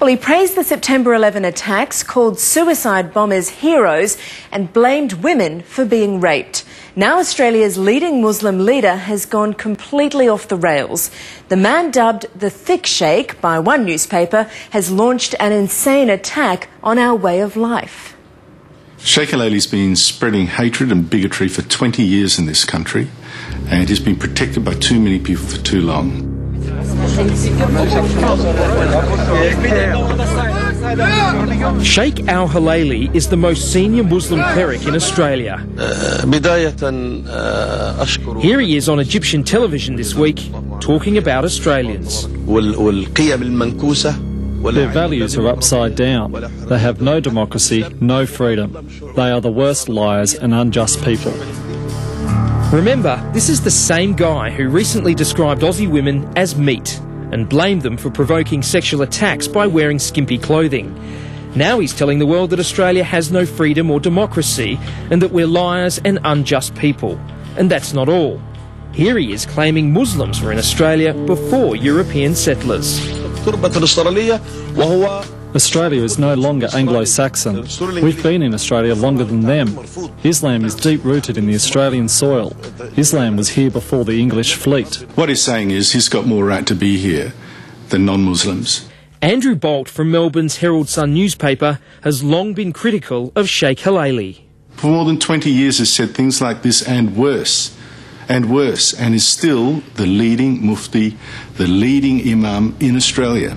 Well, he praised the September 11 attacks, called suicide bombers heroes and blamed women for being raped. Now Australia's leading Muslim leader has gone completely off the rails. The man dubbed the Thick Sheikh by one newspaper has launched an insane attack on our way of life. Sheikh Al-Ali's been spreading hatred and bigotry for 20 years in this country, and he's been protected by too many people for too long. Sheikh Al-Halali is the most senior Muslim cleric in Australia. Here he is on Egyptian television this week talking about Australians. Their values are upside down. They have no democracy, no freedom. They are the worst liars and unjust people. Remember, this is the same guy who recently described Aussie women as meat and blamed them for provoking sexual attacks by wearing skimpy clothing. Now he's telling the world that Australia has no freedom or democracy and that we're liars and unjust people. And that's not all. Here he is claiming Muslims were in Australia before European settlers. Australia is no longer Anglo-Saxon. We've been in Australia longer than them. Islam is deep-rooted in the Australian soil. Islam was here before the English fleet. What he's saying is he's got more right to be here than non-Muslims. Andrew Bolt from Melbourne's Herald Sun newspaper has long been critical of Sheikh Halali. For more than 20 years has said things like this and worse, and is still the leading mufti, the leading imam in Australia.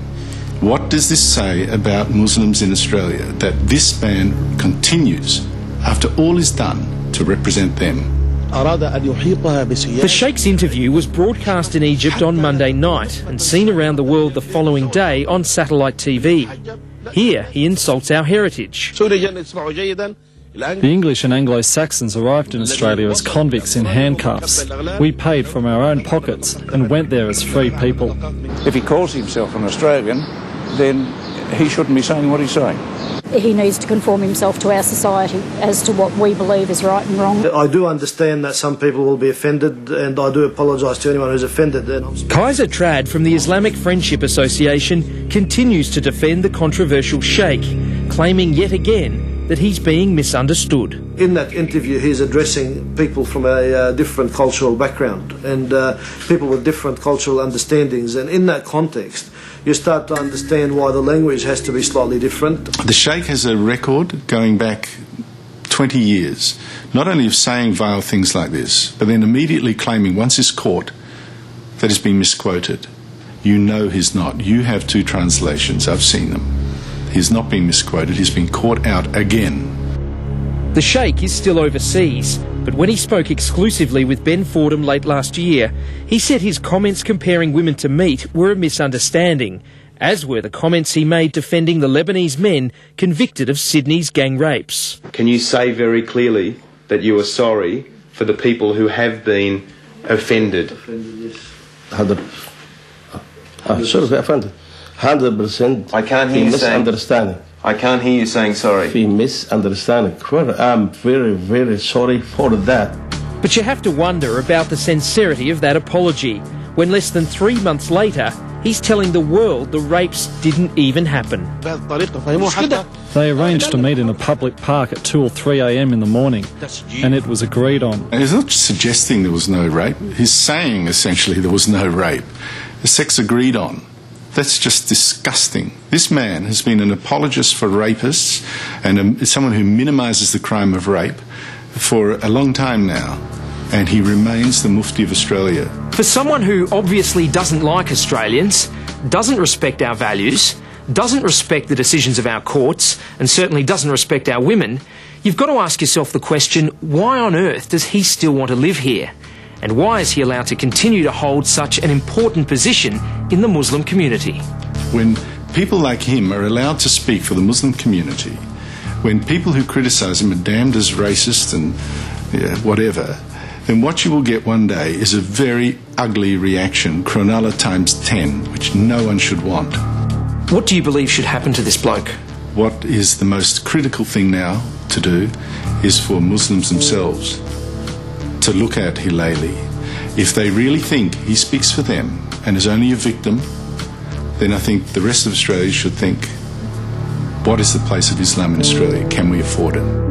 What does this say about Muslims in Australia, that this man continues, after all is done, to represent them? The Sheikh's interview was broadcast in Egypt on Monday night and seen around the world the following day on satellite TV. Here he insults our heritage. The English and Anglo-Saxons arrived in Australia as convicts in handcuffs. We paid from our own pockets and went there as free people. If he calls himself an Australian, then he shouldn't be saying what he's saying. He needs to conform himself to our society as to what we believe is right and wrong. I do understand that some people will be offended, and I do apologise to anyone who's offended. Kaiser Trad from the Islamic Friendship Association continues to defend the controversial Sheikh, claiming yet again that he's being misunderstood. In that interview, he's addressing people from a different cultural background and people with different cultural understandings, and in that context, you start to understand why the language has to be slightly different. The Sheikh has a record going back 20 years, not only of saying vile things like this, but then immediately claiming, once he's caught, that he's been misquoted. You know he's not. You have two translations. I've seen them. He's not been misquoted. He's been caught out again. The Sheikh is still overseas, but when he spoke exclusively with Ben Fordham late last year, he said his comments comparing women to meat were a misunderstanding, as were the comments he made defending the Lebanese men convicted of Sydney's gang rapes. Can you say very clearly that you are sorry for the people who have been offended? Yes. 100%. I can't hear you saying misunderstanding. I can't hear you saying sorry. Misunderstanding. I'm very, very sorry for that. But you have to wonder about the sincerity of that apology, when less than 3 months later, he's telling the world the rapes didn't even happen. They arranged to meet in a public park at 2 or 3 a.m. in the morning, and it was agreed on. And he's not suggesting there was no rape. He's saying, essentially, there was no rape. The sex agreed on. That's just disgusting. This man has been an apologist for rapists and someone who minimises the crime of rape for a long time now, and he remains the Mufti of Australia. For someone who obviously doesn't like Australians, doesn't respect our values, doesn't respect the decisions of our courts, and certainly doesn't respect our women, you've got to ask yourself the question, why on earth does he still want to live here? And why is he allowed to continue to hold such an important position in the Muslim community? When people like him are allowed to speak for the Muslim community, when people who criticise him are damned as racist and whatever, then what you will get one day is a very ugly reaction, Cronulla times 10, which no one should want. What do you believe should happen to this bloke? What is the most critical thing now to do is for Muslims themselves to look at Halali. If they really think he speaks for them and is only a victim, then I think the rest of Australia should think, what is the place of Islam in Australia? Can we afford it?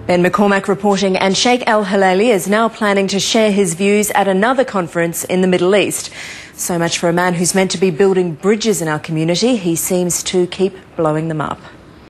Ben McCormack reporting, and Sheikh Al-Hilali is now planning to share his views at another conference in the Middle East. So much for a man who's meant to be building bridges in our community. He seems to keep blowing them up.